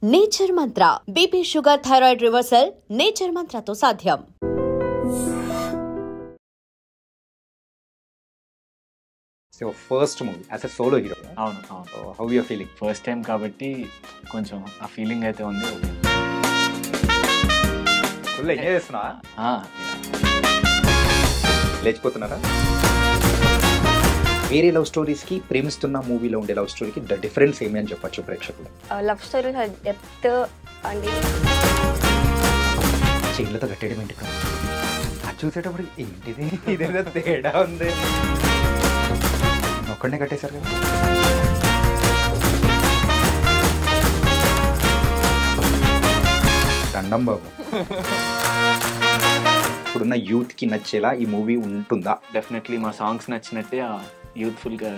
Nature Mantra BP sugar thyroid reversal nature మంత్రతో సాధ్యం. So first movie as a solo hero. అవును. How you feeling? First time కాబట్టి కొంచెం ఆ ఫీలింగ్ అయితే ఉంది. ఫుల్ ఎంజాయ్ చేస్తున్నా, లేచిపోతున్నారా? వేరే లవ్ స్టోరీస్కి ప్రేమిస్తున్న మూవీలో ఉండే లవ్ స్టోరీకి డిఫరెన్స్ ఏమి అని చెప్పచ్చు ప్రేక్షకులు? లవ్ స్టోరీ డెప్త్ అండి. చెయ్యిలతో కట్టేయడం ఏంటి? అది చూసేటప్పుడు ఏంటిది, ఇదేదో తేడా ఉంది. ఒక్కడనే కట్టేశారు కదా. దండం బాబు. ఇప్పుడున్న యూత్కి నచ్చేలా ఈ మూవీ ఉంటుందా? డెఫినెట్లీ మా సాంగ్స్ నచ్చినట్టే యూత్ఫుల్ గా,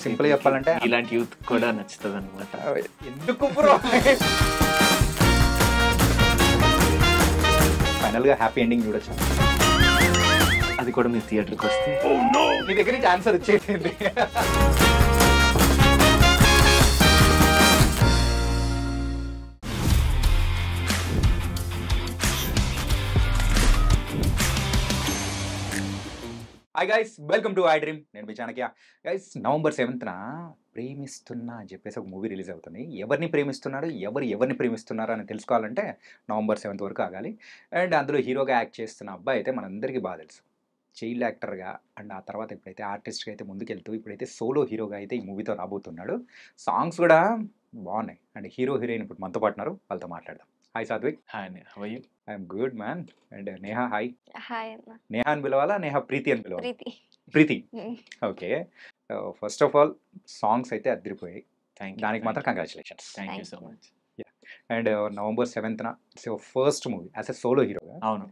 సింపుల్ చెప్పాలంటే ఇలాంటి యూత్ కూడా నచ్చుతుంది అనమాట. ఎందుకు బ్రో? ఫైనల్ గా హ్యాపీ ఎండింగ్ చూడొచ్చు. అది కూడా మీరు థియేటర్కి వస్తే మీ దగ్గర నుంచి ఆన్సర్ వచ్చేసింది. Hi guys, welcome to I dream. నేను మీ చాణక్య. గైస్, November 7th ప్రేమిస్తున్నా అని చెప్పేసి ఒక మూవీ రిలీజ్ అవుతుంది. ఎవరిని ప్రేమిస్తున్నాడు, ఎవరిని ప్రేమిస్తున్నారు అని తెలుసుకోవాలంటే November 7th వరకు ఆగాలి. అండ్ అందులో హీరోగా యాక్ట్ చేస్తున్న అబ్బాయి అయితే మనందరికీ బాగా తెలుసు, చైల్డ్ యాక్టర్గా. అండ్ ఆ తర్వాత ఇప్పుడైతే ఆర్టిస్ట్గా అయితే ముందుకెళ్తూ ఇప్పుడైతే సోలో హీరోగా అయితే ఈ మూవీతో రాబోతున్నాడు. సాంగ్స్ కూడా బాగున్నాయి. అండ్ హీరో హీరోయిన్ ఇప్పుడు మనతో పాటున్నారు, వాళ్ళతో మాట్లాడదాం. Hi Sathvik. Hi, how are you? I'm good man. And Neha. Hi. Hi అన్న. నేహా అని పిలవాలా, నేహా ప్రీతి అని పిలవాలి? Preethi. Okay. First of all songs అయితే అదిరిపోయాయి. దానికి మాత్రం congratulations. Thank you so much. And November 7th so first movie as a solo హీరోగా. అవును.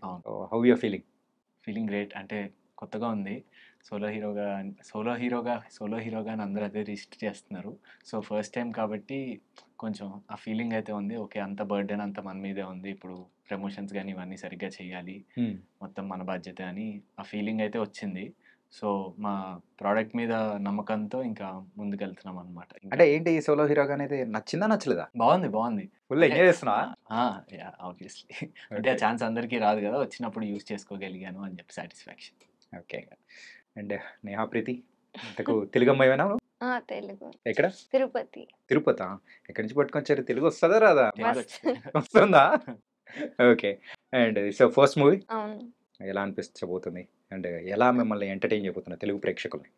How you feeling? Feeling great. అంటే కొత్తగా ఉంది. సోలో హీరోగా అందరూ అదే రిజిస్టర్ చేస్తున్నారు. సో ఫస్ట్ టైం కాబట్టి కొంచెం ఆ ఫీలింగ్ అయితే ఉంది. ఓకే, అంత బర్డెన్ అంత మన మీదే ఉంది. ఇప్పుడు ప్రమోషన్స్ కానీ ఇవన్నీ సరిగ్గా చేయాలి, మొత్తం మన బాధ్యత అని ఆ ఫీలింగ్ అయితే వచ్చింది. సో మా ప్రోడక్ట్ మీద నమ్మకంతో ఇంకా ముందుకెళ్తున్నాం అనమాట. అంటే ఏంటి ఈ సోలో హీరోగా అనేది నచ్చిందా నచ్చలేదా? బాగుంది. ఫుల్ ఎంజాయ్ చేస్తున్నా. ఆబ్వియస్లీ. అంటే ఆ ఛాన్స్ అందరికీ రాదు కదా, వచ్చినప్పుడు యూజ్ చేసుకోగలిగాను అని చెప్పి సాటిస్ఫాక్షన్. ఓకే. అండ్ నేహా ప్రీతి, ఇంతకు తెలుగు అమ్మాయినా? తెలుగు. ఎక్కడ? తిరుపతి. తిరుపతి. ఎక్కడి నుంచి పట్టుకొచ్చారు? తెలుగు వస్తుందా రాదా? వస్తుందా? Okay. And so first movie అవును. ఎలా అనిపించబోతుంది? అండ్ ఎలా మిమ్మల్ని ఎంటర్టైన్ చేయబోతున్నా తెలుగు ప్రేక్షకుల్ని?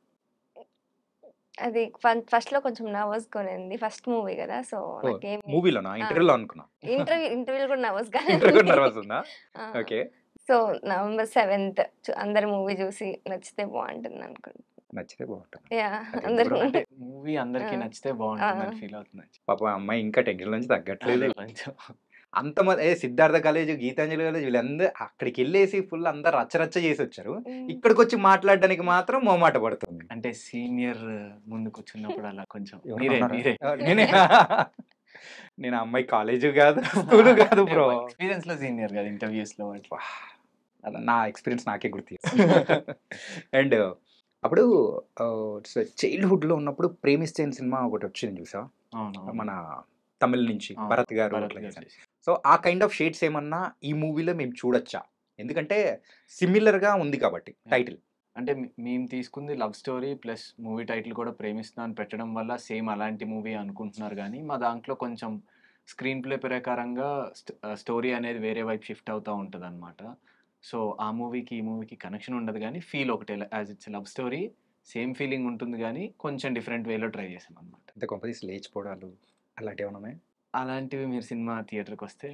అది ఫస్ట్ లో కొంచెం నర్వస్ గా ఉంది. ఫస్ట్ మూవీ కదా, సో నాకేం మూవీలోనా? ఇంటర్వ్యూలో అనుకున్నా. ఇంటర్వ్యూ కూడా నర్వస్ గా. ఇంటర్వ్యూ నర్వస్ ఉందా? ఓకే. సో November 7th అందరు మూవీ చూసి నచ్చితే బాగుంటుంది అనుకుంటున్నాను. నచ్చితే బాగుంటుంది. అంటే మూవీ అందరికి నచ్చితే బాగుంటుందని ఫీల్ అవుతుంది. పాప అమ్మాయి ఇంకా టెన్షన్ నుంచి తగ్గట్లేదు. కొంచెం అంతమంది సిద్ధార్థ కాలేజ్, గీతాంజలి కాలేజ్, వీళ్ళందరూ అక్కడికి వెళ్ళేసి ఫుల్ అందరు రచ్చరచ్చ చేసి వచ్చారు. ఇక్కడికి వచ్చి మాట్లాడడానికి మాత్రం మొహమాట పడుతుంది. అంటే సీనియర్ ముందు కూర్చున్నప్పుడు అలా కొంచెం నేను అమ్మాయి కాలేజ్ కాదు, స్కూల్ కాదు బ్రో. ఎక్స్పీరియన్స్ లో సీనియర్ కదా, ఇంటర్వ్యూస్ లో. నా ఎక్స్పీరియన్స్ నాకే గుర్తు. అండ్ అప్పుడు చైల్డ్హుడ్ లో ఉన్నప్పుడు ప్రేమిస్తే సినిమా ఒకటి వచ్చింది చూసా, మన తమిళ నుంచి భరత్ గారు. సో ఆ కైండ్ ఆఫ్ షేడ్స్ ఏమన్నా ఈ మూవీలో మేము చూడొచ్చా? ఎందుకంటే సిమిలర్ గా ఉంది కాబట్టి టైటిల్. అంటే మేము తీసుకుంది love story plus movie title కూడా ప్రేమిస్తున్నా అని పెట్టడం వల్ల సేమ్ అలాంటి మూవీ అనుకుంటున్నారు. కానీ మా దాంట్లో కొంచెం స్క్రీన్ ప్లే ప్రకారంగా స్టోరీ అనేది వేరే వైపు షిఫ్ట్ అవుతూ ఉంటుంది అనమాట. సో ఆ మూవీకి ఈ మూవీకి కనెక్షన్ ఉండదు, కానీ ఫీల్ ఒకటే. As it's love story same feeling ఉంటుంది, కానీ కొంచెం డిఫరెంట్ వేలో ట్రై చేసాం అనమాట. అంటే కొంపదీసి లేచిపోవడాలు అలాంటివి ఏమన్నా? అలాంటివి మీరు సినిమా థియేటర్కి వస్తే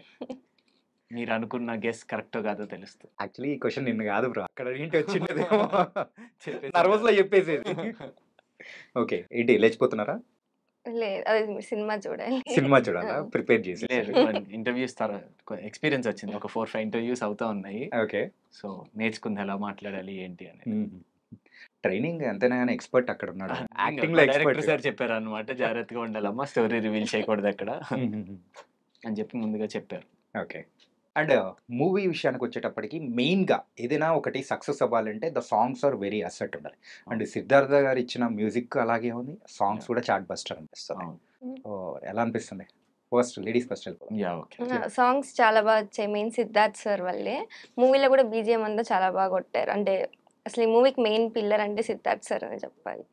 మీరు అనుకున్న గెస్ కరెక్టో కాదో తెలుస్తుంది. యాక్చువల్లీ ఈ క్వశ్చన్ నిన్ను కాదు బ్రో, అక్కడ ఏంటి వచ్చిందేమో నర్వస్ లో చెప్పేసేది. ఓకే, ఏంటి లేచిపోతున్నారా? లేదు, అది సినిమా చూడాలా? ప్రిపేర్ చేసి ఇంటర్వ్యూస్ ఎక్స్పీరియన్స్ వచ్చింది. ఒక 4-5 ఇంటర్వ్యూస్ అవుతా ఉన్నాయి. ఓకే. సో నేర్చుకుంది ఎలా మాట్లాడాలి ఏంటి అని. ట్రైనింగ్ ఎంతైనా కానీ ఎక్స్పర్ట్ అక్కడ ఉన్నాడు. యాక్టింగ్ లో ఎక్స్పర్ట్ సార్ చెప్పారు అనమాట, జాగ్రత్తగా ఉండాలమ్మా, స్టోరీ రివీల్ చేయకూడదు అక్కడ అని చెప్పి ముందుగా చెప్పారు. ఓకే. అండ్ మూవీ విషయానికి వచ్చేటప్పటికి మెయిన్గా ఏదైనా ఒకటి సక్సెస్ అవ్వాలంటే the songs are very asset ఉండాలి. అండ్ సిద్ధార్థ గారు ఇచ్చిన మ్యూజిక్ అలాగే ఉంది, సాంగ్స్ కూడా చాట్ బస్టర్ అనిపిస్తుంది. ఎలా అనిపిస్తుంది ఫస్ట్ లేడీస్ ఫస్ట్ వెళ్ళిపోదాం. Yeah okay. సాంగ్స్ చాలా బాగా వచ్చాయి. మెయిన్ సిద్ధార్థ్ సార్ వల్లే. మూవీలో కూడా బీజిఎం అంతా చాలా బాగా కొట్టారు. అంటే అసలు ఈ మూవీకి మెయిన్ పిల్లర్ అంటే సిద్ధార్థ్ సార్ అని చెప్పాలి.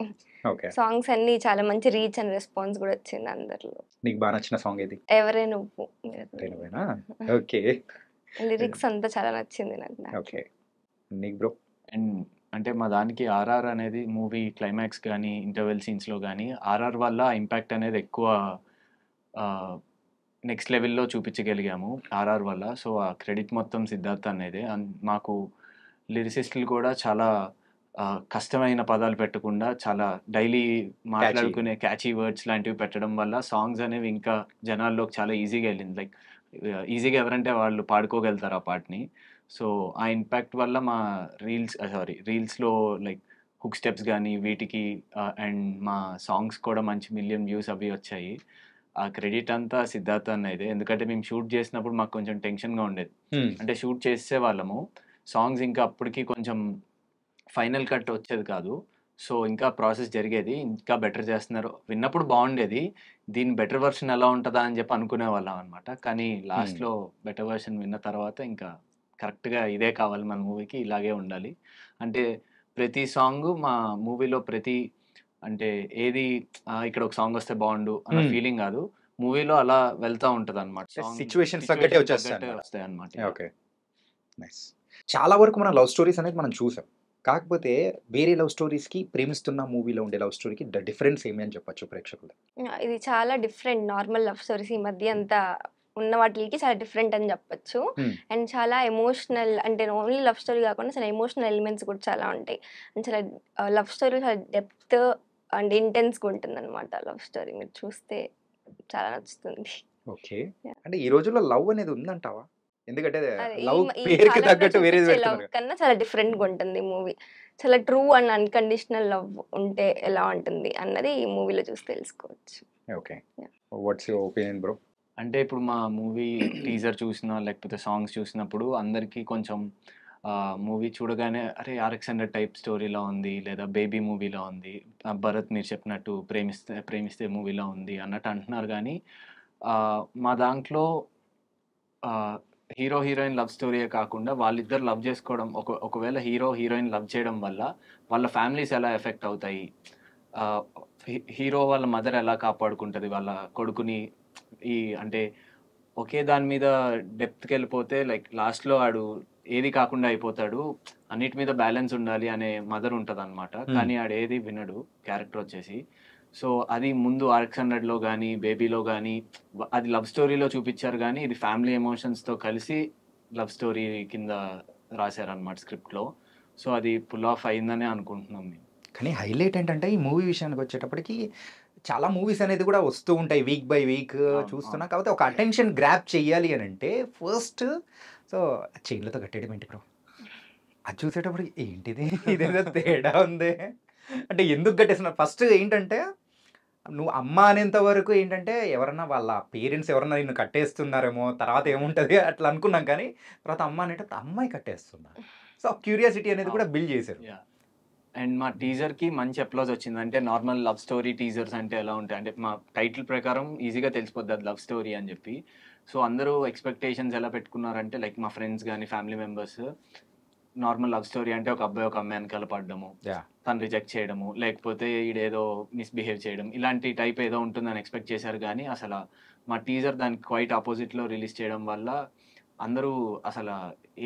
ఓకే. సాంగ్స్ అన్ని చాలా మంచి రీచ్ అండ్ రెస్పాన్స్ కూడా వచ్చింది అందరిలో. నీకు బాగా నచ్చిన సాంగ్ ఏది? ఎవరే నువ్వు. రేణువేనా? ఓకే. లిరిక్స్ అంతా చాలా నచ్చింది నాకు. ఓకే. నీకు బ్రో? అండ్ అంటే మా దానికి ఆర్ఆర్ అనేది మూవీ క్లైమాక్స్ కానీ ఇంటర్వెల్ సీన్స్లో కానీ ఆర్ఆర్ వల్ల ఇంపాక్ట్ అనేది ఎక్కువ నెక్స్ట్ లెవెల్లో చూపించగలిగాము ఆర్ఆర్ వల్ల. సో ఆ క్రెడిట్ మొత్తం సిద్ధార్థ్ అనేది. మాకు లిరిసిస్టులు కూడా చాలా కష్టమైన పదాలు పెట్టకుండా చాలా డైలీ మాట్లాడుకునే క్యాచీ వర్డ్స్ లాంటివి పెట్టడం వల్ల సాంగ్స్ అనేవి ఇంకా జనాల్లోకి చాలా ఈజీగా వెళ్ళింది. లైక్ ఈజీగా ఎవరంటే వాళ్ళు పాడుకోగలుగుతారు ఆ పాటని. సో ఆ ఇంపాక్ట్ వల్ల మా రీల్స్లో లైక్ హుక్ స్టెప్స్ కానీ వీటికి అండ్ మా సాంగ్స్ కూడా మంచి మిలియన్ వ్యూస్ అవి వచ్చాయి. ఆ క్రెడిట్ అంతా సిద్ధార్థ్ అన్నదే. ఎందుకంటే మేము షూట్ చేసినప్పుడు మాకు కొంచెం టెన్షన్గా ఉండేది. అంటే షూట్ చేసే వాళ్ళము, సాంగ్స్ ఇంకా అప్పటికి కొంచెం ఫైనల్ కట్ వచ్చేది కాదు. సో ఇంకా ప్రాసెస్ జరిగేది. ఇంకా బెటర్ చేస్తున్నారు, విన్నప్పుడు బాగుండేది, దీని బెటర్ వర్షన్ ఎలా ఉంటుందా అని చెప్పి అనుకునే వాళ్ళం అనమాట. కానీ లాస్ట్లో బెటర్ వర్షన్ విన్న తర్వాత ఇంకా కరెక్ట్గా ఇదే కావాలి మన మూవీకి, ఇలాగే ఉండాలి. అంటే ప్రతి సాంగ్ మా మూవీలో అంటే ఏది ఇక్కడ ఒక సాంగ్ వస్తే బాగుండు అన్న ఫీలింగ్ కాదు, మూవీలో అలా వెళ్తా ఉంటది అనమాట. సిచ్యువేషన్స్ తగ్గట్టే వస్తాయి అనమాట. Okay, nice. చాలా వరకు మనం లవ్ స్టోరీస్ అనేది మనం చూసాం. కాకపోతే వేరే లవ్ స్టోరీస్కి ప్రేమిస్తున్న మూవీలో ఉండే లవ్ స్టోరీకి డిఫరెన్స్ ఏమి అని చెప్పొచ్చు ప్రేక్షకులు? ఇది చాలా డిఫరెంట్. నార్మల్ లవ్ స్టోరీస్ ఈ మధ్య అంతా ఉన్న వాటికి చాలా డిఫరెంట్ అని చెప్పొచ్చు. అండ్ చాలా ఎమోషనల్, అంటే ఓన్లీ లవ్ స్టోరీ కాకుండా చాలా ఎమోషనల్ ఎలిమెంట్స్ కూడా చాలా ఉంటాయి. అండ్ చాలా లవ్ స్టోరీ చాలా డెప్త్ అండ్ ఇంటెన్స్గా ఉంటుంది అనమాట. లవ్ స్టోరీ మీరు చూస్తే చాలా నచ్చుతుంది. ఓకే, అంటే ఈ రోజుల్లో లవ్ అనేది ఉందంటావా? ఎందుకంటే లవ్ పేరుకి తగ్గట్టు వేరే లవ్ కన్నా చాలా డిఫరెంట్గా ఉంటుంది మూవీ. చాలా ట్రూ అండ్ అన్కండిషనల్ లవ్ ఉంటే ఎలా ఉంటుంది అన్నది ఈ మూవీలో చూసి తెలుసుకోవచ్చు. Okay, what's your opinion bro? అంటే ఇప్పుడు మా మూవీ టీజర్ చూసినా లేకపోతే సాంగ్స్ చూసినప్పుడు అందరికీ కొంచెం మూవీ చూడగానే అరే RX-100 టైప్ స్టోరీలా ఉంది, లేదా బేబీ మూవీలా ఉంది, భరత్ మీరు చెప్పినట్టు ప్రేమిస్తే మూవీలా ఉంది అన్నట్టు అంటున్నారు. కానీ మా దాంట్లో హీరో హీరోయిన్ లవ్ స్టోరీయే కాకుండా వాళ్ళిద్దరు లవ్ చేసుకోవడం, ఒకవేళ హీరో హీరోయిన్ లవ్ చేయడం వల్ల వాళ్ళ ఫ్యామిలీస్ ఎలా ఎఫెక్ట్ అవుతాయి, హీరో వాళ్ళ మదర్ ఎలా కాపాడుకుంటుంది వాళ్ళ కొడుకుని, అంటే ఒకే దాని మీద డెప్త్కి వెళ్ళిపోతే లైక్ లాస్ట్లో ఆడు ఏది కాకుండా అయిపోతాడు, అన్నిటి మీద బ్యాలెన్స్ ఉండాలి అనే మదర్ ఉంటుంది అనమాట. కానీ ఆడు ఏది వినడు క్యారెక్టర్ వచ్చేసి. సో అది ముందు RX-100లో కానీ బేబీలో కానీ అది లవ్ స్టోరీలో చూపించారు, కానీ ఇది ఫ్యామిలీ ఎమోషన్స్తో కలిసి లవ్ స్టోరీ కింద రాశారనమాట స్క్రిప్ట్లో. సో అది పుల్ ఆఫ్ అయిందనే అనుకుంటున్నాం మేము. కానీ హైలైట్ ఏంటంటే ఈ మూవీ విషయానికి వచ్చేటప్పటికి చాలా మూవీస్ అనేది కూడా వస్తూ ఉంటాయి వీక్ బై వీక్ చూస్తున్నా. కాకపోతే ఒక అటెన్షన్ గ్రాప్ చెయ్యాలి అని అంటే ఫస్ట్ సో చైన్లతో కట్టేయడం ఏంటి బ్రో? అది చూసేటప్పటికి ఏంటిది ఇదేదో తేడా ఉంది అంటే ఎందుకు కట్టేస్తున్నారు? ఫస్ట్ ఏంటంటే నువ్వు అమ్మ అనేంత వరకు ఏంటంటే ఎవరన్నా వాళ్ళ పేరెంట్స్ ఎవరన్నా నిన్ను కట్టేస్తున్నారేమో, తర్వాత ఏముంటుంది అట్లా అనుకున్నాం. కానీ తర్వాత అమ్మ అనేటప్పుడు అమ్మాయి కట్టేస్తున్నారు. సో క్యూరియాసిటీ అనేది కూడా బిల్డ్ చేశారు. అండ్ మా టీజర్కి మంచి అప్లాజ్ వచ్చింది. అంటే నార్మల్ లవ్ స్టోరీ టీజర్స్ అంటే ఎలా ఉంటాయి అంటే మా టైటిల్ ప్రకారం ఈజీగా తెలిసిపోద్ది అది లవ్ స్టోరీ అని చెప్పి. సో అందరూ ఎక్స్పెక్టేషన్స్ ఎలా పెట్టుకున్నారంటే లైక్ మా ఫ్రెండ్స్ కానీ family members normal love story అంటే ఒక అబ్బాయి ఒక అమ్మాయిని కలపడము, తను రిజెక్ట్ చేయడము, లేకపోతే ఈడేదో మిస్బిహేవ్ చేయడం, ఇలాంటి టైప్ ఏదో ఉంటుందని ఎక్స్పెక్ట్ చేశారు. కానీ అసలు మా టీజర్ దానికి క్వైట్ ఆపోజిట్లో రిలీజ్ చేయడం వల్ల అందరూ అసలు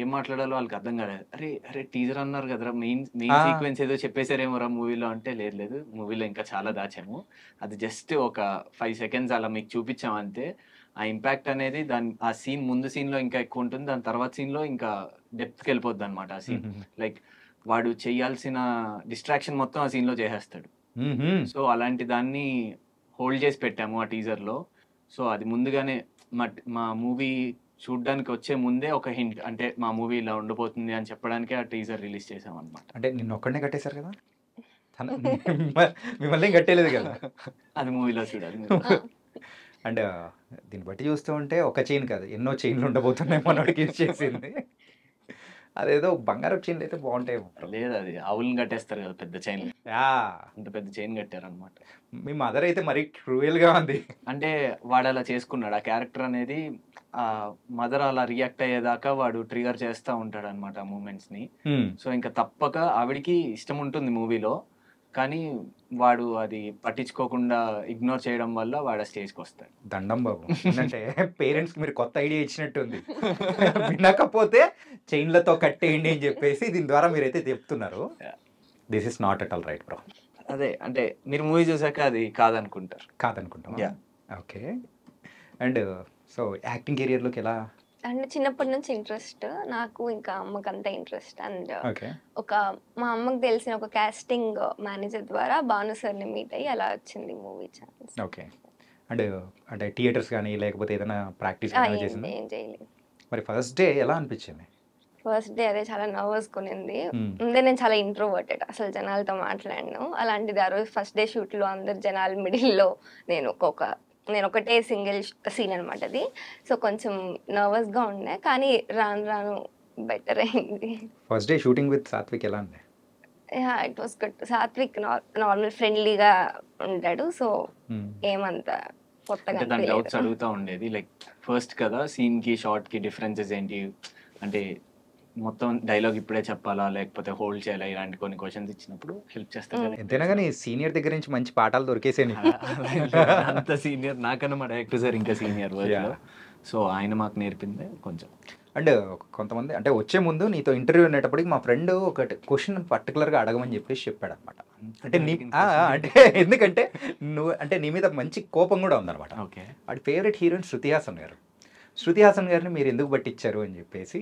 ఏం మాట్లాడాలో వాళ్ళకి అర్థం కాలేదు. అరే టీజర్ అన్నారు కదరా, మెయిన్ సీక్వెన్స్ ఏదో చెప్పేశారేమోరా మూవీలో అంటే లేదు మూవీలో ఇంకా చాలా దాచాము, అది జస్ట్ ఒక 5 seconds అలా మీకు చూపించాము అంతే. ఆ ఇంపాక్ట్ అనేది ఆ సీన్ ముందు సీన్లో ఇంకా ఎక్కువ ఉంటుంది, దాని తర్వాత సీన్లో ఇంకా డెప్త్కి వెళ్ళిపోద్ది అనమాట ఆ సీన్. లైక్ వాడు చేయాల్సిన డిస్ట్రాక్షన్ మొత్తం ఆ సీన్లో చేసేస్తాడు. సో అలాంటి దాన్ని హోల్డ్ చేసి పెట్టాము ఆ టీజర్లో. సో అది ముందుగానే మా మూవీ చూడ్డానికి వచ్చే ముందే ఒక హింట్, అంటే మా మూవీ ఇలా ఉండబోతుంది అని చెప్పడానికి ఆ టీజర్ రిలీజ్ చేసాం అనమాట. అంటే నిన్న ఒక్కడనే కట్టేశారు కదా, మిమ్మల్ని కట్టేలేదు కదా, అది మూవీలో చూడాలి. అండ్ దీన్ని బట్టి చూస్తూ ఉంటే ఒక చైన్ కాదు ఎన్నో చైన్లు ఉండబోతున్నాయి మనోడికి యూజ్ చేసింది. అదేదో బంగారపు చైన్లు అయితే బాగుంటాయేమో. లేదు, అది ఆవులను కట్టేస్తారు కదా పెద్ద చైన్, యా అంత పెద్ద చైన్ కట్టారనమాట. మీ మదర్ అయితే మరీ క్రూయల్గా ఉంది. అంటే వాడు అలా చేసుకున్నాడు, ఆ క్యారెక్టర్ అనేది ఆ మదర్ అలా రియాక్ట్ అయ్యేదాకా వాడు ట్రిగర్ చేస్తూ ఉంటాడు అనమాట ఆ మూమెంట్స్ని. సో ఇంకా తప్పక ఆవిడికి ఇష్టం ఉంటుంది మూవీలో, కానీ వాడు అది పట్టించుకోకుండా ఇగ్నోర్ చేయడం వల్ల వాడు ఆ స్టేజ్కి వస్తాడు. దండం బాబు. అంటే పేరెంట్స్కి మీరు కొత్త ఐడియా ఇచ్చినట్టుంది. వినకపోతే చైన్లతో కట్టేయండి అని చెప్పేసి దీని ద్వారా మీరైతే చెప్తున్నారు. This is not at all right bro. అదే అంటే మీరు మూవీ చూసాక అది కాదనుకుంటారు. కాదనుకుంటాం. Yeah. Okay. And so acting కెరియర్లోకి ఎలా? అంటే చిన్నప్పటి నుంచి ఇంట్రెస్ట్ నాకు, ఇంకా అమ్మకి అంత ఇంట్రెస్ట్. And okay. మా అమ్మకి తెలిసిన ఒక కాస్టింగ్ మేనేజర్ ద్వారా భాను సార్ని మీట్ అయ్యి అలా వచ్చింది మూవీ ఛాన్స్. ఓకే. అండ్ అంటే థియేటర్స్ కానీ లేకపోతే ఏదైనా ప్రాక్టీస్ కానీ చేసింది? ఏం చేయలేదు. మరి ఫస్ట్ డే ఎలా అనిపించింది? ఫస్ట్ డే అదే చాలా నర్వస్ కొనింది. ముందే నేను చాలా ఇంట్రోవర్టెడ్, అసలు జనాలతో మాట్లాడను. అలాంటిది ఆ రోజు ఫస్ట్ డే షూట్లో అందరు జనాల మిడిల్లో నేను ఒకటే సింగిల్ సీన్ అనమాట అది. సో కొంచెం నర్వస్గా ఉండే, కానీ రాను రాను బెటర్ అయింది. First day shooting with Sathvik ఎలా ఉంది? It was good. Sathvik normal ఫ్రెండ్లీగా ఉంటాడు, సో ఏమంత కొత్తగా అంటే దాని డౌట్స్ అడుగుతూ ఉండేది, లైక్ ఫస్ట్ కదా సీన్కి షార్ట్కి డిఫరెన్సెస్ ఏంటి, అంటే మొత్తం డైలాగ్ ఇప్పుడే చెప్పాలా లేకపోతే హోల్డ్ చేయాలా, ఇలాంటి కొన్ని క్వశ్చన్స్ ఇచ్చినప్పుడు హెల్ప్ చేస్తారు కదా. ఎంతైనా కానీ సీనియర్ దగ్గర నుంచి మంచి పాఠాలు దొరికేసాయి. అంత సీనియర్ నాకన్నా మా డైరెక్టర్ సార్ ఇంకా సీనియర్ వర్క్లో, సో ఆయన మాకు నేర్పిందే కొంచెం. అండ్ కొంతమంది అంటే వచ్చే ముందు నీతో ఇంటర్వ్యూ అనేటప్పటికి మా ఫ్రెండ్ ఒక క్వశ్చన్ పర్టికులర్గా అడగమని చెప్పేసి చెప్పాడు అనమాట. అంటే అంటే ఎందుకంటే నువ్వు అంటే నీ మీద మంచి కోపం కూడా ఉందన్నమాట. ఓకే. వాడి ఫేవరెట్ హీరోయిన్ శృతి హాసన్ గారు. శృతి హాసన్ గారిని మీరు ఎందుకు పట్టించారు అని చెప్పేసి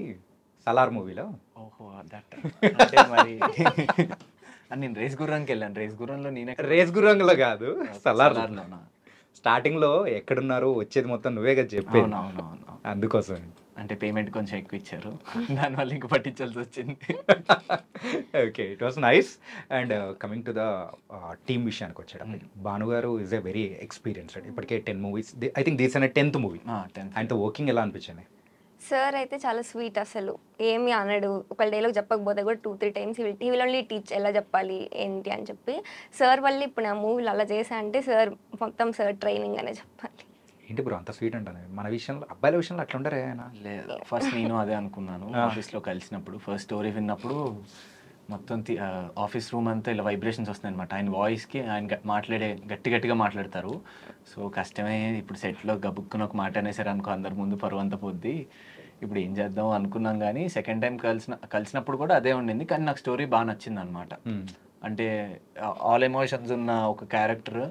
సలార్ మూవీలో. ఓహో దట్. అంటే మరి నేను రేస్ గుర్రానికి వెళ్ళాను, రేస్ గుర్రంలో నేనే. రేస్ గుర్రంలో కాదు, సలార్లోనా. స్టార్టింగ్లో ఎక్కడున్నారు వచ్చేది మొత్తం నువ్వే కదా చెప్పేది. అవునవును, అందుకోసం అంటే పేమెంట్ కొంచెం ఎక్కువ ఇచ్చారు, దానివల్ల ఇంక పట్టించాల్సి వచ్చింది. Okay, it was nice. And coming to the team విషయానికి వచ్చేటప్పుడు భాను గారు ఈజ్ ఎ వెరీ ఎక్స్పీరియన్స్డ్. ఇప్పటికే 10 మూవీస్, ఐ థింక్ దిస్ అనే 10th మూవీ. ఆయనతో వర్కింగ్ ఎలా అనిపించింది? సార్ అయితే చాలా స్వీట్, అసలు ఏమి అనడు. ఒక డైలాగ్ చెప్పకపోతే కూడా 2-3 times he will only teach ఎలా చెప్పాలి ఏంటి అని చెప్పి. సార్ వల్ల ఇప్పుడు నా మూవీలు అలా చేశా అంటే సార్ మొత్తం సార్ ట్రైనింగ్ అనే చెప్పాలి. ఏంటి బ్రో అంత స్వీట్ అంటాను? మన విషయంలో అబ్బాయిల విషయంలో అట్లా ఉండరే ఆయన? లేదు, ఫస్ట్ నేను అదే అనుకున్నాను. ఆఫీస్లో కలిసినప్పుడు ఫస్ట్ స్టోరీ విన్నప్పుడు మొత్తం ఆఫీస్ రూమ్ అంతా ఇలా వైబ్రేషన్స్ వస్తాయి అనమాట. ఆయన వాయిస్కి ఆయన గట్టిగా మాట్లాడతారు. సో కష్టమే, ఇప్పుడు సెట్లో గబుక్కున ఒక మాట అనేసారు అనుకో అందరి ముందు పరువు అంతా పోద్ది, ఇప్పుడు ఏం చేద్దాం అనుకున్నాం. కానీ సెకండ్ టైం కలిసినప్పుడు కూడా అదే ఉండింది, కానీ నాకు స్టోరీ బాగా నచ్చింది అనమాట. అంటే ఆల్ ఎమోషన్స్ ఉన్న ఒక క్యారెక్టర్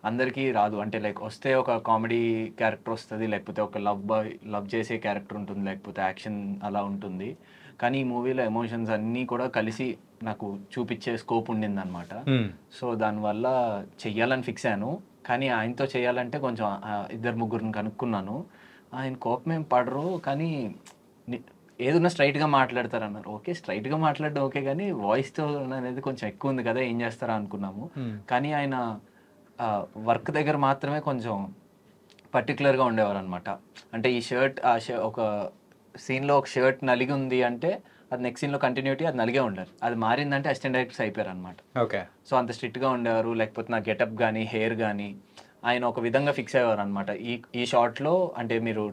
అందరికీ రాదు. అంటే లైక్ వస్తే ఒక కామెడీ క్యారెక్టర్ వస్తుంది, లేకపోతే ఒక లవ్ చేసే క్యారెక్టర్ ఉంటుంది, లేకపోతే యాక్షన్ అలా ఉంటుంది. కానీ ఈ మూవీలో ఎమోషన్స్ అన్నీ కూడా కలిసి నాకు చూపించే స్కోప్ ఉండింది అనమాట. సో దానివల్ల చెయ్యాలని ఫిక్స్ అయ్యాను. కానీ ఆయనతో చేయాలంటే కొంచెం 2-3 కనుక్కున్నాను. ఆయన కోపం ఏం పడరు, కానీ ఏదన్నా స్ట్రైట్గా మాట్లాడతారు అన్నారు. ఓకే, స్ట్రైట్గా మాట్లాడడం ఓకే, కానీ వాయిస్తో అనేది కొంచెం ఎక్కువ ఉంది కదా, ఏం చేస్తారా అనుకున్నాము. కానీ ఆయన వర్క్ దగ్గర మాత్రమే కొంచెం పర్టికులర్గా ఉండేవారు అనమాట. అంటే ఈ షర్ట్ ఒక సీన్లో ఒక షర్ట్ నలిగి ఉంది అంటే అది నెక్స్ట్ సీన్లో కంటిన్యూటీ అది నలిగే ఉండరు, అది మారిందంటే అసిస్టెంట్ డైరెక్టర్స్ అయిపోయారు అనమాట. ఓకే. సో అంత స్ట్రిక్ట్గా ఉండేవారు. లేకపోతే నా గెటప్ కానీ హెయిర్ కానీ ఆయన ఒక విధంగా ఫిక్స్ అయ్యేవారు అనమాట. ఈ షార్ట్లో అంటే మీరు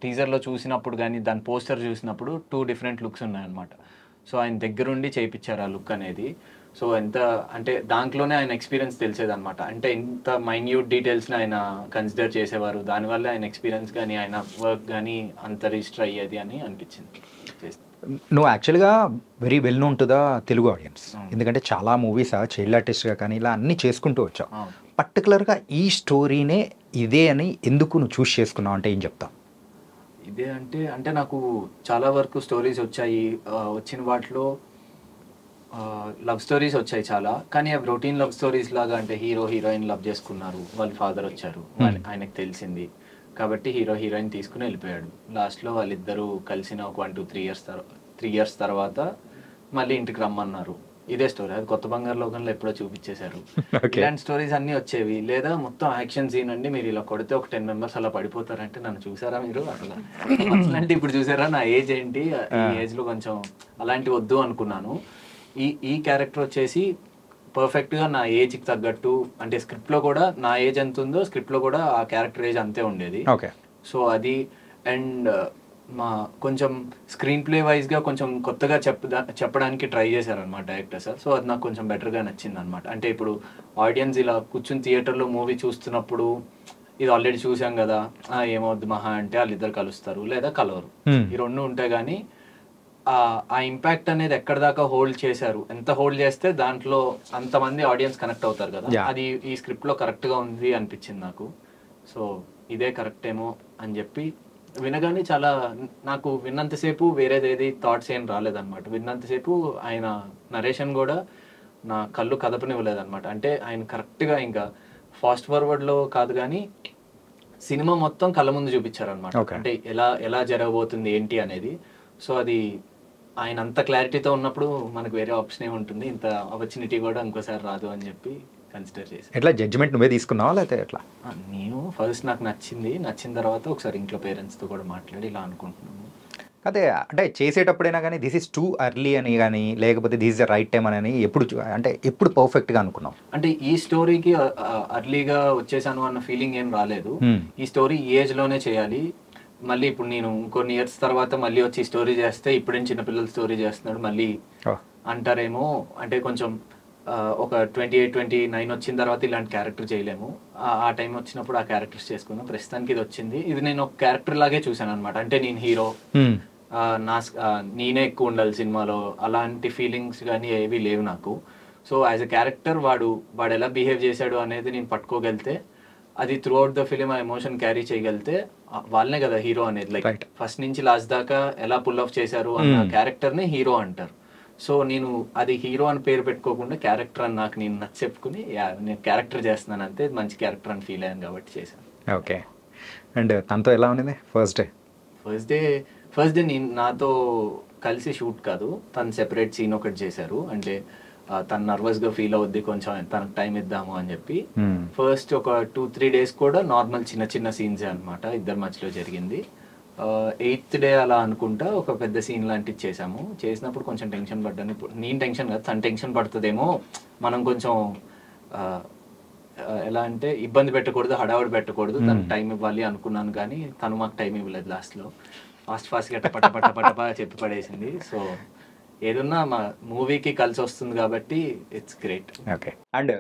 టీజర్లో చూసినప్పుడు కానీ దాని పోస్టర్ చూసినప్పుడు 2 డిఫరెంట్ లుక్స్ ఉన్నాయన్నమాట. సో ఆయన దగ్గరుండి చేయించారు ఆ లుక్ అనేది. సో ఎంత అంటే దాంట్లోనే ఆయన ఎక్స్పీరియన్స్ తెలిసేది అనమాట. అంటే ఇంత మైన్యూట్ డీటెయిల్స్ని ఆయన కన్సిడర్ చేసేవారు, దానివల్ల ఆయన ఎక్స్పీరియన్స్ కానీ ఆయన వర్క్ కానీ అంత రిజిస్టర్ అయ్యేది అని అనిపించింది. నువ్వు యాక్చువల్గా very well known to the Telugu audience, ఎందుకంటే చాలా మూవీస్ చైల్డ్ ఆర్టిస్ట్గా కానీ ఇలా అన్నీ చేసుకుంటూ వచ్చావు. పర్టికులర్గా ఈ స్టోరీనే ఇదే అని ఎందుకు నువ్వు చూస్ చేసుకున్నావు అంటే ఏం చెప్తావు? ఇదే అంటే నాకు చాలా వరకు స్టోరీస్ వచ్చాయి, వచ్చిన వాటిలో లవ్ స్టోరీస్ వచ్చాయి చాలా, కానీ అవి రొటీన్ లవ్ స్టోరీస్ లాగా, అంటే హీరో హీరోయిన్ లవ్ చేసుకున్నారు, వాళ్ళ ఫాదర్ వచ్చారు, ఆయనకు తెలిసింది కాబట్టి హీరో హీరోయిన్ తీసుకుని వెళ్ళిపోయాడు. లాస్ట్లో వాళ్ళిద్దరూ కలిసిన ఒక 1-2-3 ఇయర్స్ తర్వాత మళ్ళీ ఇంటికి రమ్మన్నారు. ఇదే స్టోరీ, అది కొత్త బంగారు లోకంలో ఎప్పుడో చూపించేశారు. ఓకే. ఇలాంటి స్టోరీస్ అన్నీ వచ్చేవి. లేదా మొత్తం యాక్షన్ సీన్ అండి, మీరు ఇలా కొడితే ఒక 10 మెంబర్స్ అలా పడిపోతారంటే నన్ను చూసారా మీరు అట్లా అంటే ఇప్పుడు చూసారా నా ఏజ్ ఏంటి, ఈ ఏజ్లో కొంచెం అలాంటి వద్దు అనుకున్నాను. ఈ క్యారెక్టర్ వచ్చేసి పర్ఫెక్ట్గా నా ఏజ్కి తగ్గట్టు, అంటే స్క్రిప్ట్లో కూడా నా ఏజ్ ఎంత ఉందో స్క్రిప్ట్లో కూడా ఆ క్యారెక్టర్ ఏజ్ అంతే ఉండేది. ఓకే. సో అది అండ్ మా కొంచెం స్క్రీన్ ప్లే వైజ్గా కొంచెం కొత్తగా చెప్పడానికి ట్రై చేశారనమాట డైరెక్టర్ సార్. సో అది నాకు కొంచెం బెటర్గా నచ్చింది అనమాట. అంటే ఇప్పుడు ఆడియన్స్ ఇలా కూర్చుని థియేటర్లో మూవీ చూస్తున్నప్పుడు ఇది ఆల్రెడీ చూసాం కదా, ఏమవుద్ది మహా అంటే వాళ్ళిద్దరు కలుస్తారు లేదా కలవరు, ఈ రెండు ఉంటాయి. కానీ ఆ ఇంపాక్ట్ అనేది ఎక్కడ దాకా హోల్డ్ చేశారు, ఎంత హోల్డ్ చేస్తే దాంట్లో అంతమంది ఆడియన్స్ కనెక్ట్ అవుతారు కదా, అది ఈ స్క్రిప్ట్లో కరెక్ట్గా ఉంది అనిపించింది నాకు. సో ఇదే కరెక్ట్ ఏమో అని చెప్పి వినగానే చాలా నాకు విన్నంతసేపు వేరేదేది థాట్స్ ఏం రాలేదన్నమాట. విన్నంతసేపు ఆయన నరేషన్ కూడా నా కళ్ళు కదపనివ్వలేదన్నమాట. అంటే ఆయన కరెక్ట్గా ఇంకా ఫాస్ట్ ఫార్వర్డ్లో కాదు కానీ సినిమా మొత్తం కళ్ళ ముందు చూపించారనమాట. అంటే ఎలా జరగబోతుంది ఏంటి అనేది. సో అది ఆయన అంత క్లారిటీతో ఉన్నప్పుడు మనకు వేరే ఆప్షన్ ఏముంటుంది, ఇంత ఆపర్చునిటీ కూడా ఇంకోసారి రాదు అని చెప్పి కన్సిడర్ చేసి. ఎట్లా జడ్జిమెంట్ నువ్వే తీసుకున్నావా లేకపోతే ఎట్లా? నేను ఫస్ట్ నాకు నచ్చిన తర్వాత ఒకసారి ఇంట్లో పేరెంట్స్తో కూడా మాట్లాడి ఇలా అనుకుంటున్నాను. అదే అంటే చేసేటప్పుడైనా కానీ దిస్ ఇస్ టూ ఎర్లీ అని కానీ లేకపోతే this is the right time అని ఎప్పుడు పర్ఫెక్ట్గా అనుకున్నాం? అంటే ఈ స్టోరీకి అర్లీగా వచ్చేసాను అన్న ఫీలింగ్ ఏం రాలేదు. ఈ స్టోరీ ఈ ఏజ్లోనే చేయాలి, మళ్ళీ ఇప్పుడు నేను కొన్ని ఇయర్స్ తర్వాత మళ్ళీ వచ్చి స్టోరీ చేస్తే ఇప్పుడేం చిన్నపిల్లల స్టోరీ చేస్తున్నాడు మళ్ళీ అంటారేమో, అంటే కొంచెం ఒక 28-29 వచ్చిన తర్వాత ఇలాంటి క్యారెక్టర్ చేయలేము, ఆ టైం వచ్చినప్పుడు ఆ క్యారెక్టర్స్ చేసుకున్నాం. ప్రస్తుతానికి ఇది వచ్చింది, ఇది నేను ఒక క్యారెక్టర్ లాగే చూసాను అనమాట. అంటే నేను హీరో, నేనే ఎక్కువ ఉండాలి సినిమాలో, అలాంటి ఫీలింగ్స్ కానీ ఏవి లేవు నాకు. సో యాజ్ ఎ క్యారెక్టర్ వాడు ఎలా బిహేవ్ చేశాడు అనేది నేను పట్టుకోగలితే, అది త్రూ అవుట్ ద ఫిలిం ఆ ఎమోషన్ క్యారీ చేయగలితే వాళ్ళనే కదా హీరో అనేది. లైక్ ఫస్ట్ నుంచి లాస్ట్ దాకా ఎలా పుల్ ఆఫ్ చేశారు అన్న క్యారెక్టర్ని హీరో అంటారు. సో నేను అది హీరో అని పేరు పెట్టుకోకుండా క్యారెక్టర్ అని నాకు నేను చెప్పుకుని నేను క్యారెక్టర్ చేస్తున్నాను అంతే, మంచి క్యారెక్టర్ అని ఫీల్ అయ్యాను కాబట్టి చేశాను. ఓకే. అండ్ తనతో ఎలా ఉంది ఫస్ట్ డే నేను నాతో కలిసి షూట్ కాదు, తను సెపరేట్ సీన్ ఒకటి చేశారు. అంటే తను నర్వస్గా ఫీల్ అవుద్ది, కొంచెం తనకు టైం ఇద్దాము అని చెప్పి ఫస్ట్ ఒక 2-3 days కూడా నార్మల్ చిన్న సీన్సే అనమాట ఇద్దరి మధ్యలో జరిగింది. 8th day అలా అనుకుంటా ఒక పెద్ద సీన్ లాంటిది చేసాము. చేసినప్పుడు కొంచెం టెన్షన్ పడ్డాను. ఇప్పుడు నేను టెన్షన్ కాదు, తను టెన్షన్ పడుతుందేమో, మనం కొంచెం ఎలా అంటే ఇబ్బంది పెట్టకూడదు, హడావుడి పెట్టకూడదు, తనకు టైం ఇవ్వాలి అనుకున్నాను. కానీ తను మాకు టైం ఇవ్వలేదు, లాస్ట్లో ఫాస్ట్గా పట చెప్పి పడేసింది. సో ఏదన్నా మా మూవీకి కలిసి వస్తుంది కాబట్టి it's great. Okay. And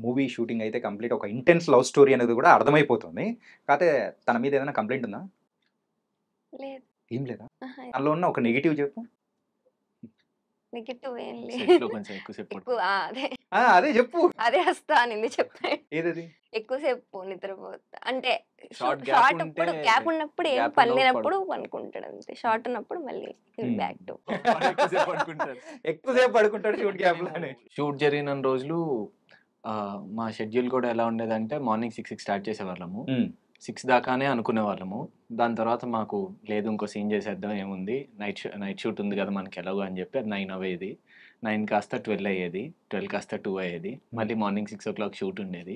movie shooting అయితే కంప్లీట్ ఒక ఇంటెన్స్ లవ్ స్టోరీ అనేది కూడా అర్థమైపోతుంది. కాకపోతే తన మీద ఏదైనా కంప్లైంట్ ఉందా? లేదు. ఏం లేదా? అందులో ఉన్న ఒక నెగిటివ్ చెప్పు. నెగటివ్ ఏం కొంచెం ఎక్కువసేపు అదే చెప్పు. అదే వస్తా అని చెప్పాను. ఏదది? ఎక్కువసేపు నిద్రపోతా, అంటే షార్ట్ గ్యాప్ ఉన్నప్పుడు ఏం పని లేనప్పుడు పనుకుంటాడు అంతే, షార్ట్ ఉన్నప్పుడు మళ్ళీ బ్యాక్ టు ఎక్కువసేపు పడుకుంటాడు షూట్ గ్యాప్ లో. షూట్ జరిగిన రోజులు మా షెడ్యూల్ కూడా ఎలా ఉండేదంటే మార్నింగ్ 6కి స్టార్ట్ చేసేవాళ్ళము, 6 దాకానే అనుకునే వాళ్ళము. దాని తర్వాత మాకు లేదు ఇంకో సీన్ చేసేద్దాం, ఏముంది నైట్ షూట్ ఉంది కదా మనకి ఎలాగో అని చెప్పి 9 అయ్యేది. 9 కాస్త 12 అయ్యేది, 12 కాస్త 2 అయ్యేది. మళ్ళీ మార్నింగ్ 6 o'clock షూట్ ఉండేది.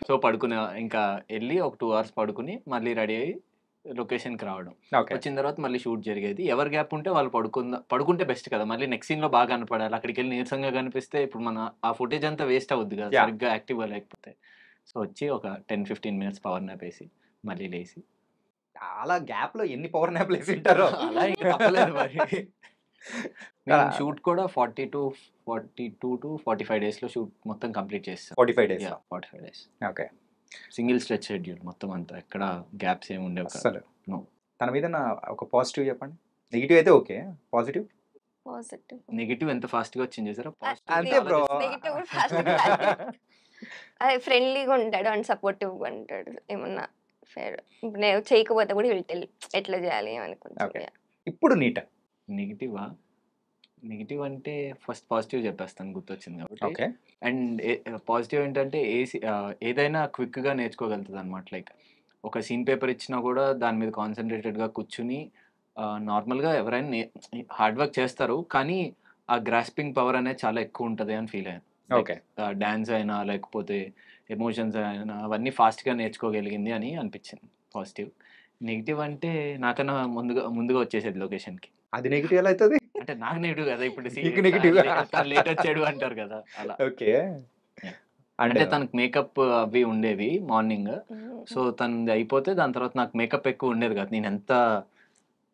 సో పడుకునే ఇంకా వెళ్ళి ఒక 2 hours పడుకుని మళ్ళీ రెడీ అయ్యి లొకేషన్కి రావడం. వచ్చిన తర్వాత మళ్ళీ షూట్ జరిగేది. ఎవరు గ్యాప్ ఉంటే వాళ్ళు పడుకుంటే బెస్ట్ కదా, మళ్ళీ నెక్స్ట్ సీన్లో బాగా కనపడాలి. అక్కడికి వెళ్ళి నీరసంగా కనిపిస్తే ఇప్పుడు మన ఆ ఫుటేజ్ అంతా వేస్ట్ అవుద్ది కదా సరిగ్గా యాక్టివ్గా లేకపోతే. సో వచ్చి ఒక 10-15 minutes పవర్ నాప్ వేసి మళ్ళీ లేసి, చాలా గ్యాప్ లో ఎన్ని పవర్ నాప్ వేసి ఉంటారో అలా ఇంకా తప్పలేదు మరి. మేము షూట్ కూడా 42 to 45 days లో షూట్ మొత్తం కంప్లీట్ చేస్తాం. 45 days. Okay. Single stretch schedule మొత్తం అంతా, ఎక్కడ గ్యాప్స్ ఏమి ఉండేవి అసలు. తన మీద ఒక పాజిటివ్ చెప్పండి. నెగిటివ్ అయితే ఓకే, పాజిటివ్ నెగిటివ్ ఎంత ఫాస్ట్ గా వచ్చింది చేసారా? అంతే బ్రో. అదే ఫ్రెండ్లీగా ఉంటాడు అండ్ సపోర్టివ్గా ఉంటాడు. ఏమన్నా ఇప్పుడు నేను చేయకపోతే కూడా వీళ్ళు ఎట్లా చేయాలి అనుకుంటా. ఇప్పుడు నీట్ నెగిటివ్ అంటే ఫస్ట్ పాజిటివ్ చెప్పేస్తాను, గుర్తొచ్చింది కాబట్టి. అండ్ పాజిటివ్ ఏంటంటే ఏదైనా క్విక్గా నేర్చుకోగలుగుతుంది అనమాట. లైక్ ఒక సీన్ పేపర్ ఇచ్చినా కూడా దాని మీద కాన్సన్ట్రేటెడ్గా కూర్చుని, నార్మల్గా ఎవరైనా హార్డ్ వర్క్ చేస్తారు కానీ ఆ గ్రాస్పింగ్ పవర్ అనేది చాలా ఎక్కువ ఉంటది అని ఫీల్ అయ్యాను. ఓకే. డాన్స్ అయినా లేకపోతే ఎమోషన్స్ అయినా అవన్నీ ఫాస్ట్‌గా నేర్చుకోగలిగింది అని అనిపించింది పాజిటివ్. నెగెటివ్ అంటే నాకన్నా ముందుగా వచ్చేసేది లొకేషన్‌కి. అది నెగెటివ్ ఎలా అవుతది? అంటే నాకు నెగెటివ్ కదా! ఇప్పుడు నీకు నెగెటివా? తను లేట్ వచ్చాడు అంటారు కదా! అలా. ఓకే. యాహ్! అండ్ అంటే తనకి మేకప్ అవి ఉండేవి మార్నింగ్. సో, తనది అయిపోతే దాని తర్వాత నాకు మేకప్ ఎక్కువ ఉండేది కాదు. నేను ఎంత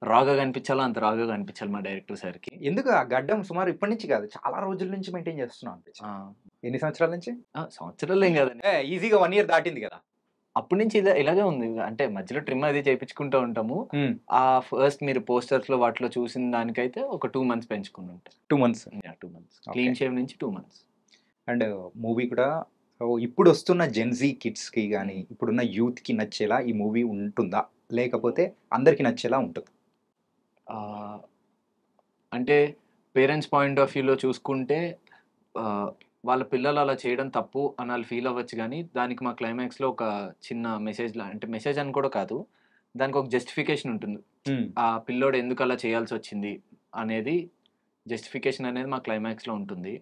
రాగా కనిపించాలో అంత రాగా కనిపించాలి మా డైరెక్టర్ సార్‌కి. ఎందుకు ఆ గడ్డం సుమారు ఇప్పటి నుంచి కాదు, చాలా రోజుల నుంచి మెయింటైన్ చేస్తున్నావు ఆ! అనిపించింది. ఎన్ని సంవత్సరాల నుంచి? సంవత్సరాలేం కాదండి. ఈజీగా 1 ఇయర్ దాటింది కదా! అప్పటి నుంచి ఇలాగే ఉంది. అంటే మధ్యలో ట్రిమ్ అది చేపించుకుంటూ ఉంటాము. హ్మ్. ఫస్ట్ మీరు పోస్టర్స్‌లో వాటిలో చూసిన దానికైతే ఒక 2 మంత్స్ పెంచుకుని ఉంటా. 2 months. Yeah! 2 months. Okay. Clean shave నుంచి 2 మంత్స్. అండ్ మూవీ కూడా ఇప్పుడు వస్తున్న జెన్‌జీ కిడ్స్‌కి గాని, ఇప్పుడున్న యూత్‌కి నచ్చేలా ఈ మూవీ ఉంటుందా? లేకపోతే అందరికి నచ్చేలా ఉంటుందా? ఆహ్, అంటే పేరెంట్స్ పాయింట్ ఆఫ్ వ్యూలో చూసుకుంటే ఆహ్, వాళ్ళ పిల్లలు అలా చేయడం తప్పు అని ఆళ్ళు ఫీల్ అవ్వచ్చు గానీ, దానికి మా క్లైమాక్స్‌లో ఒక చిన్న అంటే మెసేజ్ అని కూడా కాదు. దానికి ఒక జస్టిఫికేషన్ ఉంటుంది. హ్మ్. ఆ పిల్లోడు ఎందుకు అలా చేయాల్సొచ్చింది అనేది జస్టిఫికేషన్ అనేది మా క్లైమాక్స్‌లో ఉంటుంది.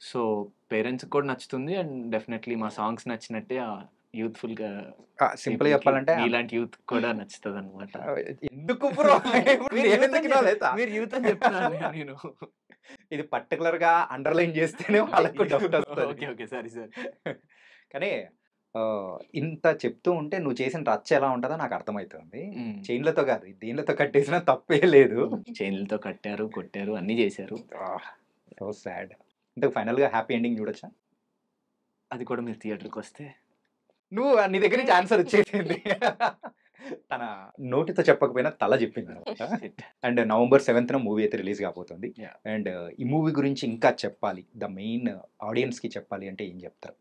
సో, పేరెంట్స్‌కి కూడా నచ్చుతుంది. అండ్ డెఫినెట్‌లీ మా సాంగ్స్ నచ్చినట్టే యూత్‌ఫుల్‌గా సింపుల్‌గా పీపుల్‌కి చెప్పాలంటే మీలాంటి యూత్ కూడా నచ్చుతదనమాట. ఎందుకు బ్రో? ఇప్పుడు నేనెందుకు ఇనాలేదా? మీరు యూత్ అని చెప్తున్నాను నేను. ఇది పర్టిక్యులర్‌గా అండర్‌లైన్ చేస్తేనే వాళ్ళకు డౌట్ వస్తది. ఓకే. ఓకే. సారీ. కానీ ఇంత చెప్తూ ఉంటే నువ్వు చేసిన రచ్చ ఎలా ఉంటదో నాకు అర్థమైతుంది. హ్మ్. చైన్‌లతో కాదు, దేనిలతో కట్టేసినా తప్పే లేదు. చైన్‌లతో కట్టారు, కొట్టారు, అన్నీ చేశారు. So sad. అంటే ఫైనల్‌గా హ్యాపీ ఎండింగ్ చూడొచ్చా? అది కూడా మీరు థియేటర్‌కొస్తే నీ దగ్గర నుంచి ఆన్సర్ వచ్చేసింది. తన నోటితో చెప్పకపోయినా తల చెప్పిందనమాట. షిట్. అండ్ నవంబర్ 7న మూవీ అయితే రిలీజ్ కాబోతుంది. యాహ్! అండ్ ఈ మూవీ గురించి ఇంకా చెప్పాలి, ద మెయిన్ ఆడియన్స్‌కి చెప్పాలి అంటే ఏం చెప్తారు?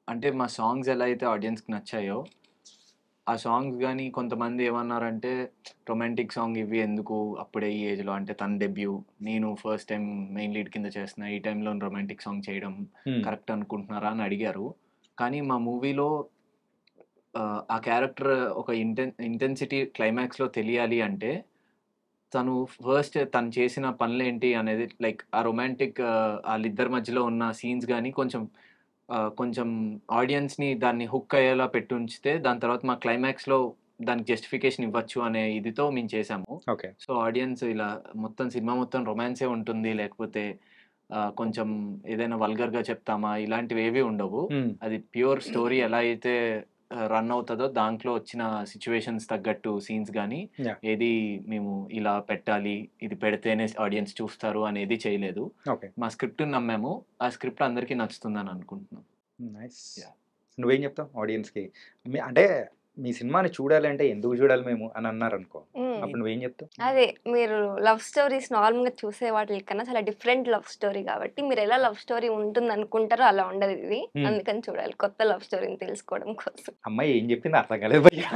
అంటే మా సాంగ్స్ ఎలా అయితే ఆడియన్స్‌కి నచ్చాయో, ఆ సాంగ్స్ గాని కొంతమంది ఏమన్నారంటే, రొమాంటిక్ సాంగ్ ఇవి ఎందుకు అప్పుడే ఈ ఏజ్‌లో అంటే తన డెబ్యూ. నేను ఫస్ట్ టైమ్ మెయిన్ లీడ్ కింద చేస్తున్నా. ఈ టైంలో రొమాంటిక్ సాంగ్ చేయడం కరెక్ట్ అనుకుంటున్నారా అని అడిగారు. కానీ మా మూవీలో ఆ క్యారెక్టర్ ఒక ఇంటెన్సిటీ క్లైమాక్స్‌లో తెలియాలి అంటే, తను చేసిన పనులేంటి అనేది లైక్ ఆ రొమాంటిక్ ఆళ్ళిద్దరి మధ్యలో ఉన్న సీన్స్ గాని కొంచెం ఆడియన్స్‌ని దాన్ని హుక్ అయ్యేలా పెట్టుంచితే, దాని తర్వాత మా క్లైమాక్స్‌లో దానికి జస్టిఫికేషన్ ఇవ్వచ్చు అనే ఇదితో మేము చేసాము. ఓకే. సో, ఆడియన్స్ ఇలా సినిమా మొత్తం రొమాన్సే ఉంటుంది. లేకపోతే కొంచెం ఏదైనా వల్గర్‌గా చెప్తామా ఇలాంటివేవి ఉండవు. అది ప్యూర్ స్టోరీ ఎలా అయితే రన్ అవుతదో దాంట్లో వచ్చిన సిట్యుయేషన్స్ తగ్గట్టు సీన్స్ గాని, యాహ్! ఏది మేము ఇలా పెట్టాలి, ఇది పెడితేనే ఆడియన్స్ చూస్తారు అనేది చేయలేదు. ఓకే. మా స్క్రిప్ట్‌ని నమ్మాము. ఆ స్క్రిప్ట్ అందరికీ నచ్చుతుందని అనుకుంటున్నాం. నైస్. యాహ్! నువ్వేం చెప్తావు ఆడియన్స్‌కి? అంటే మీ సినిమాని చూడాలి అంటే ఎందుకు చూడాలి మేము అని అన్నారనుకో, అప్పుడు నువ్వేం చెప్తావు? అదే మీరు లవ్ స్టోరీస్ నార్మల్‌గా చూసే వాటికన్నా చాలా డిఫరెంట్ లవ్ స్టోరీ కాబట్టి మీరెలా లవ్ స్టోరీ ఉంటుందనుకుంటారో అలా ఉండదు ఇది. అందుకని చూడాలి కొత్త లవ్ స్టోరీని తెలుసుకోవడం కోసం. అమ్మాయి ఏం చెప్పింది అర్థం కాలేదు భయ్యా.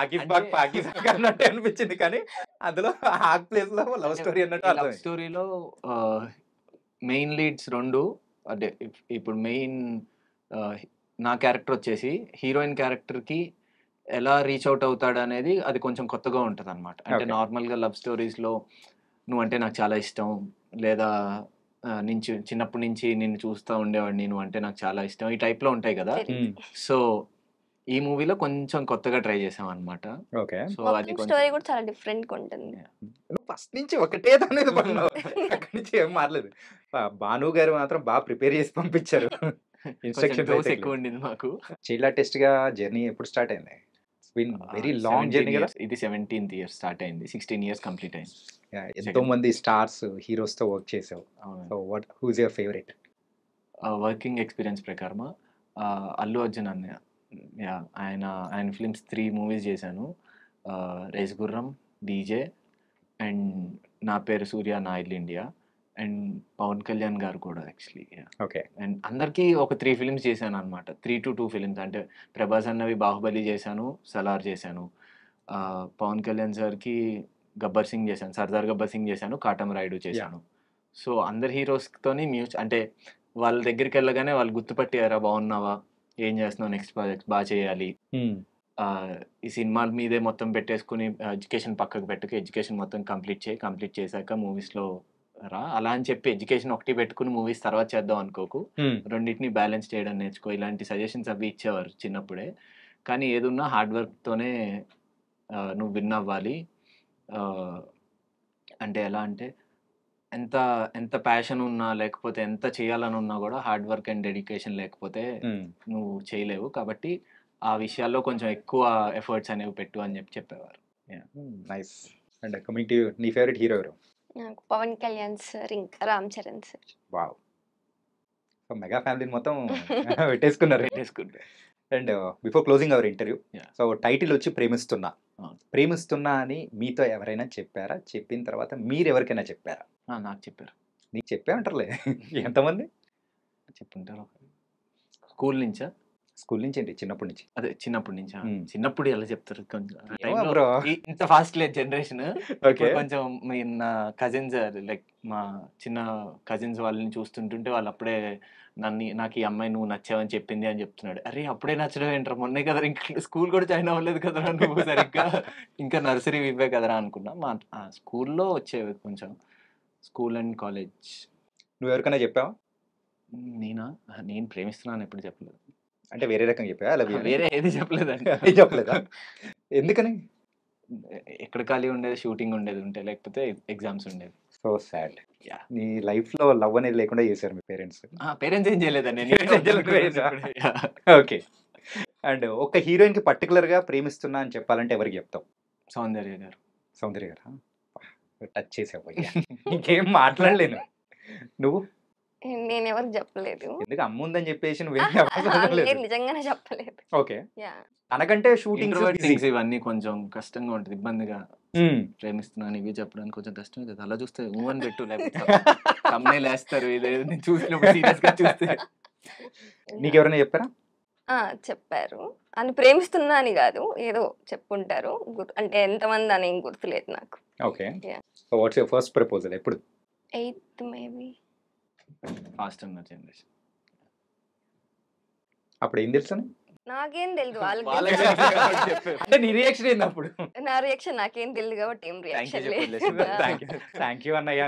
ఆకిస్ బాగ్ పాకిస్ బాగ్ అన్నట్టు అనిపించింది కానీ అందులో ఆక్ ప్లేస్‌లో లవ్ స్టోరీ అన్నట్టు లవ్ అర్థమైంది. స్టోరీలో మెయిన్ లీడ్స్ 2 అంటే ఇప్పుడు మెయిన్ ఆహ్, నా క్యారెక్టర్ వచ్చేసి హీరోయిన్ క్యారెక్టర్‌కి ఎలా రీచ్ అవుట్ అవుతాడనేది అది కొంచెం కొత్తగా ఉంటదనమాట. అంటే ఓకే. నార్మల్‌గా లవ్ స్టోరీస్‌లో నువ్వంటే నాకు చాలా ఇష్టం. లేదా చిన్నప్పటి నుంచి నిన్ను చూస్తా ఉండేవాడిని. నువ్వంటే నాకు చాలా ఇష్టం. ఈ టైప్‌లో ఉంటాయి గదా! తెలీదు. సో, ఈ మూవీలో కొంచెం కొత్తగా ట్రై చేసామనమాట. ఓకే. సో, అది మొత్తం స్టోరీ కూడా చాలా డిఫరెంట్‌గా ఉంటుంది. నువ్వు ఫస్ట్ నుంచి ఒకటే దాని మీద పడినావు. అక్కడి నుంచి ఏం మారలేదు. భాను గారు మాత్రం బాగా ప్రిపేర్ చేసి పంపించారు. కొంచెం ఇన్‌స్ట్రక్షన్స్ డోస్ అయితే ఎక్కువ ఉండింది మాకు. చైల్డ్ ఆర్టిస్ట్‌గా జర్నీ ఎప్పుడు స్టార్ట్ అయింది? It's been very long 17 journey కదా! ఇయర్స్. ఇది 17థ్ ఇయర్ స్టార్ట్ అయింది. 16 ఇయర్స్ కంప్లీట్ అయింది. ఎంతో మంది స్టార్స్, హీరోస్‌తో వర్క్ చేసావు. అవును. So who is your favourite? Working experience ప్రకారమా అల్లు అర్జున్ అన్నయ్య. యాహ్! ఆయన ఫిల్మ్స్ 3 మూవీస్ చేశాను. 'Race Gurram', 'DJ' and 'Naa Peru సూర్య నా ఇల్లు ఇండియా' అండ్ పవన్ కళ్యాణ్ గారు కూడా యాక్చువల్లీ. యాహ్! ఓకే. అండ్ అందరికీ ఒక 3 ఫిల్మ్స్ చేశాననమాట. 3-2 ఫిల్మ్స్ అంటే ప్రభాస్ అన్నవి 'బాహుబలి' చేశాను, 'సలార్' చేశాను. పవన్ కళ్యాణ్ సార్‌కి 'గబ్బర్ సింగ్' చేశాను. 'సర్దార్ గబ్బర్ సింగ్' చేశాను, 'కాటం రాయుడు' చేశాను. సో, అందరి హీరోస్‌తోని అంటే వాళ్ళ దగ్గరికెళ్ళగానే వాళ్ళు గుర్తుపట్టి "ఏరా బాగున్నావా? ఏం చేస్తున్నావు? నెక్స్ట్ ప్రాజెక్ట్ చేయాలి." ఈ సినిమాల మీదే మొత్తం పెట్టేసుకుని ఎడ్యుకేషన్ పక్కకు పెట్టుకు ఎడ్యుకేషన్ మొత్తం కంప్లీట్ చేశాక మూవీస్లో రా అలా అని చెప్పి ఎడ్యుకేషన్ ఒకటి పెట్టుకుని మూవీస్ తర్వాత చేద్దాం అనుకోకు, రెండింటిని బ్యాలెన్స్ చేయడం నేర్చుకో, ఇలాంటి సజెషన్స్ అవి ఇచ్చేవారు చిన్నప్పుడే. కానీ ఏదున్నా హార్డ్ వర్క్తోనే నువ్వు విన్ అవ్వాలి. అంటే ఎలా అంటే ఎంత ఎంత ప్యాషన్ ఉన్నా లేకపోతే ఎంత చేయాలని ఉన్నా కూడా హార్డ్ వర్క్ అండ్ డెడికేషన్ లేకపోతే నువ్వు చేయలేవు. కాబట్టి ఆ విషయాల్లో కొంచెం ఎక్కువ ఎఫర్ట్స్ అనేవి పెట్టు అని చెప్పేవారు. నైస్. అండ్ కమింగ్ టు నీ ఫేవరెట్ హీరో ఎవరు? నాకు పవన్ కళ్యాణ్ సార్, ఇంకా Ram Charan sir. Wow, so mega ఫ్యామిలీని మొత్తం పెట్టేసుకున్నారు. And before closing our interview, so title వచ్చి ప్రేమిస్తున్నా. ప్రేమిస్తున్నా అని మీతో ఎవరైనా చెప్పారా? చెప్పిన తర్వాత మీరు ఎవరికైనా చెప్పారా? నాకు చెప్పారు. నీకు చెప్పే ఉంటారులే. ఎంతమంది చెప్పుంటారు? స్కూల్ నుంచా? స్కూల్ నుంచి ఏంటి? చిన్నప్పటి నుంచి? అదే చిన్నప్పటి నుంచా? చిన్నప్పుడు ఎలా చెప్తారు, ఇంత ఫాస్ట్ లేదు జనరేషన్. కొంచెం నా కజిన్స్ లైక్ మా చిన్న కజిన్స్ వాళ్ళని చూస్తుంటుంటే వాళ్ళు అప్పుడే నాకు ఈ అమ్మాయి నువ్వు నచ్చావని చెప్పింది అని చెప్తున్నాడు. అరే అప్పుడే నచ్చడం ఏంట్రా, మొన్నే కదా, ఇంకా స్కూల్ కూడా జాయిన్ అవ్వలేదు కదరా నువ్వు సరిగ్గా, ఇంకా నర్సరీ ఇవ్వే కదరా అనుకున్నా. మా స్కూల్లో వచ్చేవి కొంచెం, స్కూల్ అండ్ కాలేజ్. నువ్వు ఎవరికైనా చెప్పావా? నేను ప్రేమిస్తున్నాను ఎప్పుడు చెప్పలేదు. అంటే వేరే రకంగా చెప్పావా? అలా వేరే ఏది చెప్పలేదండి. చెప్పలేదా? ఎందుకని? ఎక్కడ ఖాళీ ఉండేది, షూటింగ్ ఉండేది ఉంటే, లేకపోతే ఎగ్జామ్స్ ఉండేది. So sad. నీ లైఫ్ లో లవ్ అనేది లేకుండా చేశారు మీ పేరెంట్స్? పేరెంట్స్ ఏం చేయలేదండి. ఓకే. అండ్ ఒక హీరోయిన్ కి పర్టికులర్ గా ప్రేమిస్తున్నా అని చెప్పాలంటే ఎవరికి చెప్తావు? సౌందర్య గారు. సౌందర్య గారా? టచ్ చేసావు. ఇంకేం మాట్లాడలేను. నువ్వు? నేను ఎవరికి చెప్పలేదు. ఎందుకు అమ్మ ఉందని చెప్పేసి నిజంగానే చెప్పలేదు. ఓకే. అనకంటే షూటింగ్ ఇవన్నీ కొంచెం కష్టంగా ఉంటుంది, ఇబ్బందిగా. ప్రేమిస్తున్నాను ఇవి చెప్పడానికి కొంచెం కష్టం అవుతుంది. అలా చూస్తే ఊహన్ పెట్టు, లేకపోతే వేస్తారు చూసినప్పుడు సీరియస్ గా చూస్తే. నీకెవరైనా చెప్పారా? చెప్పారు. అని ప్రేమిస్తున్నా అని కాదు, ఏదో చెప్పుంటారు. అంటే ఎంతమంది అని ఏం గుర్తులేదు నాకు. Okay. So what's your first proposal? ఎప్పుడు? 8th maybe. ఫాస్ట్ ఉన్న జనరేషన్. అప్పుడు ఏం తెలుసు? నాకేం తెలియదు. అంటే నీ రియాక్షన్ ఏంది అప్పుడు? నా రియాక్షన్ నాకేం తెలియదు కాబట్టి ఏం రియాక్షన్ లేదు. థ్యాంక్ యూ అన్నయ్య.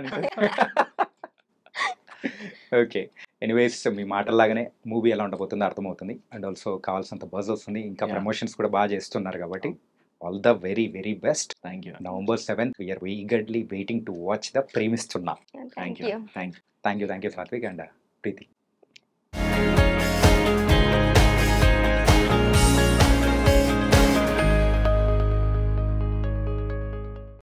ఓకే. ఎనీవేస్ మీ మాటల్లాగానే మూవీ ఎలా ఉండబోతుందో అర్థమవుతుంది. అండ్ ఆల్సో కావాల్సినంత బజ్ వస్తుంది. ఇంకా ప్రమోషన్స్ కూడా బాగా చేస్తున్నారు కాబట్టి all the very very best. Thank you. November 7th we are eagerly waiting to watch the ప్రేమిస్తున్నా. Thank you. Thank you Satvik and Preeti.